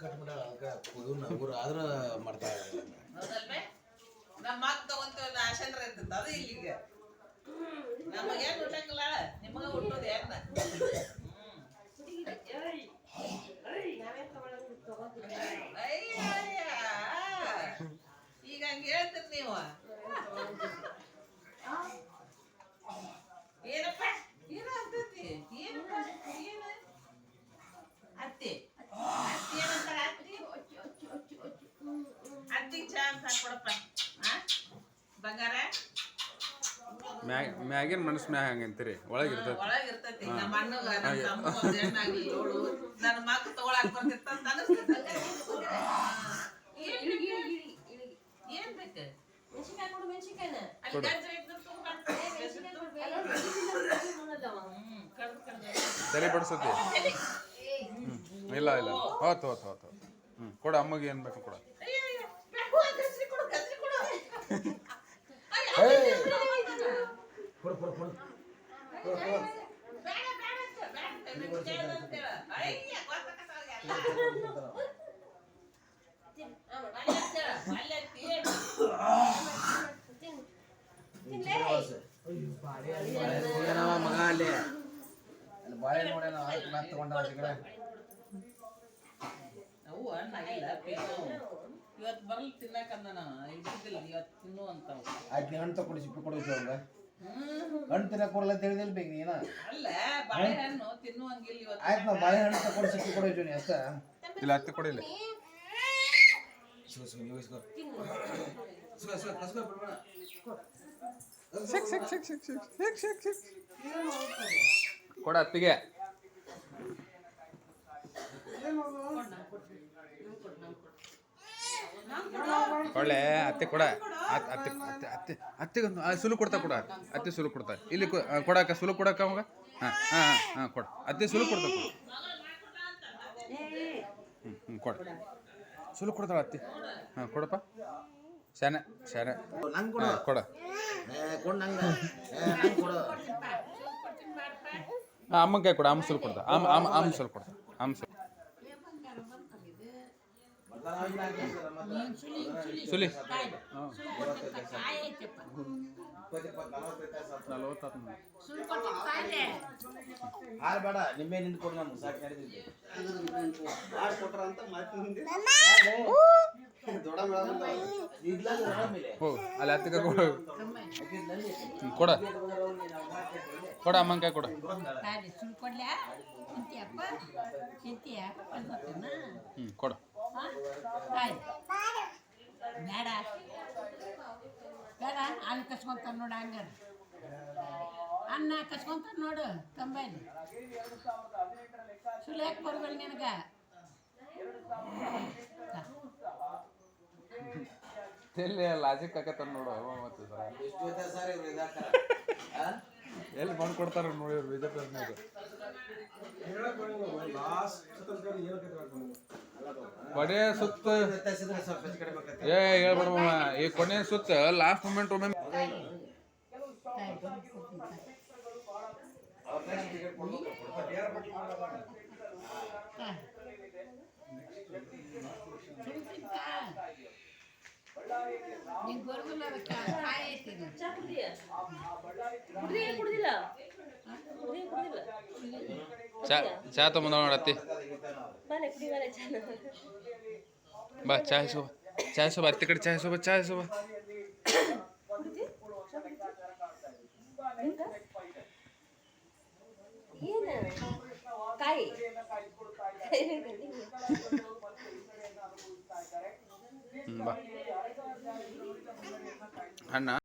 ಕಟ್ಬಿಡ ಆದ್ರೂ ಮಾಡ್ತಾರೆ ನಮ್ಮ ಮಾತು ತಗೊಂತೀವಲ್ಲ ಆಶಂದ್ರ ಇರ್ತದ ಅದು ಇಲ್ಲಿಗೆ ನಮಗೇನು ಹುಟ್ಟಂಗಿಲ್ಲ ನಿಮಗ ಹುಟ್ಟೋದು ಏನ ಈಗ ಹಂಗ ಹೇಳ್ತೀರಿ ನೀವು ಏನಪ್ಪ ಏನ ಆಗ್ತೈತಿ ಏನಪ್ಪ ಏನು ಅತ್ತಿ ಅತ್ತಿ ಏನಂತಾರ ಅತ್ತಿ ಅತ್ತಿಗೆ ಚಾ ಅಂತ ಹಾಕೊಡಪ್ಪ ಬಂಗಾರ ಮ್ಯಾಗಿನ ಮನಸ್ಸು ಮ್ಯಾಗ ಹಂಗಂತೀರಿ ಒಳಗಿರ್ತೈತಿ ನಮ್ಮ ಅಣ್ಣಗ ನಮ್ಮ ತಮ್ಮ ಹೆಣ್ಣಾಗ್ಲಿ ಇವಳು ನನ್ನ ಮಕ್ಳು ತಗೊಳಕ್ ಬರ್ತಿತ್ತ ಅಂತ ಅನಿಸ್ತೈತಿ ಏನ್ ಬೇಕು ಮೆಣಸಿನ್ಕಾಯಿ ಕೊಡು ಮೆಣಸಿನ್ಕಾಯಿನ ಅಲ್ಲಿ ಗಜ್ಜರಿ ಇಟ್ಟು ತಲೆ ಬಡಿಸುತ್ತೆ ಇಲ್ಲ ಇಲ್ಲ ಹೋತ್ ಹೋತ್ ಹೋತ್ ಕೊಡು ಅಮ್ಮಗೆ ಏನು ಬೇಕು ಕೊಡ ಮಗ ಅಲ್ಲಿ ಬಾಳೆ ನೋಡ ತಗೊಂಡ ಅವು ಹಣ್ಣಾಗಿಲ್ಲ ಇವತ್ತು ಬರಲ್ ತಿನ್ನಕಂದ ನಾನು ಇದ್ದಿದ್ದಿಲ್ಲ ಇವತ್ತು ತಿನ್ನು ಅಂತ ಆಯ್ತು ಹಣ್ಣು ತಗೊಂಡು ಸಿಪ್ಪಿ ಕೊಡೋದು ಅವಂಗ ಹಣ್ಣು ತಿನ್ನಕ್ ಕೊಡಲ್ಲ ಅಂತ ಹೇಳಿದ್ರೆ ಬೇಕು ನೀನ ಅಲ್ಲ ಬಾಳೆಹಣ್ಣು ತಿನ್ನುವಂಗಿಲ್ಲ ಇವತ್ತು ಆಯ್ತು ನಾವು ಬಾಳೆಹಣ್ಣು ತಗೊಂಡು ಸಿಪ್ಪಿ ಕೊಡೋದು ನೀ ಅಷ್ಟ ಇಲ್ಲ ಹತ್ತಿ ಕೊಡಿಲ್ಲ ಕೊಡ ಅತ್ತಿಗೆ ಒಳ್ಳೆ ಅತ್ತೆ ಕೊಡ ಅತ್ತೆ ಅತ್ತೆ ಅತ್ತೆ ಅತ್ತೆಗೊಂದು ಸುಲು ಕೊಡ್ತಾ ಕೊಡ ಅತ್ತೆ ಸುಲು ಕೊಡ್ತಾ ಇಲ್ಲಿ ಕೊಡಕ್ಕ ಸುಲು ಕೊಡಕ್ಕ ಅವಾಗ ಹಾಂ ಹಾಂ ಹಾಂ ಕೊಡ ಅತ್ತೆ ಸುಲು ಕೊಡ್ತಾ ಕೊಡ ಕೊಡ ಸುಲು ಕೊಡ್ತಾಳ ಅತ್ತಿ ಹಾಂ ಕೊಡಪ್ಪ ಶಾನೆ ಶಾನೆ ಹಾಂ ಕೊಡ ಅಮ್ಮನ ಕೈ ಕೊಡ ಅಮ್ಮ ಸುಲು ಕೊಡ್ತಾ ಅಮ್ಮ ಸುಲು ಕೊಡ್ತಾ ಅಮ್ಮ ಸುಲು ಸುಲಿ ಬೇಡ ನಿಮ್ಮೆ ನಿಂತ್ಕೊಂಡು ನಮ್ಗೆ ಸಾಕು ನಡೆದಿದ್ದೆ ಅಲ್ಲಿ ಹತ್ತಿಗೆ ಕೊಡ ಕೊಡ ಕೊಡ ಅಮ್ಮನ ಕೈ ಕೊಡ ಕೊಡ ಬೇಡ ಬೇಡ ಅಲ್ಲಿ ಕಸ್ಕೊಂತಾರ ನೋಡು ಹಂಗಾರ ಅನ್ನ ಕಸ್ಕೊಂತಾರ ನೋಡು ಕಂಬೈಲಿ ಸುಲಿಯಾಕೆ ಬರೋದಲ್ಲ ನಿನಗ ಎಲ್ಲಿ ಲಾಜಿಕ್ ಆಕತ್ತಾರ ನೋಡು ಮತ್ತೆ ಎಲ್ಲಿ ಬಂದು ಕೊಡ್ತಾರ ನೋಡಿ ಬಿಜೆಪಿ ಕೊನೆ ಸುತ್ತ ಹೇಳ್ಬೇಡ ಈ ಕೊನೆ ಸುತ್ತ ಲಾಸ್ಟ್ ಮೂಮೆಂಟ್ ಒಮ್ಮೆ ಚಾ ತಗೊಂಡ ನೋಡತ್ತಿ ಬಾ ಚಾಯ್ ಸೋಬ ಅತ್ತಿ ಕಡೆ ಚಾಯ್ ಸೋಬ ಬಾ ಅಣ್ಣ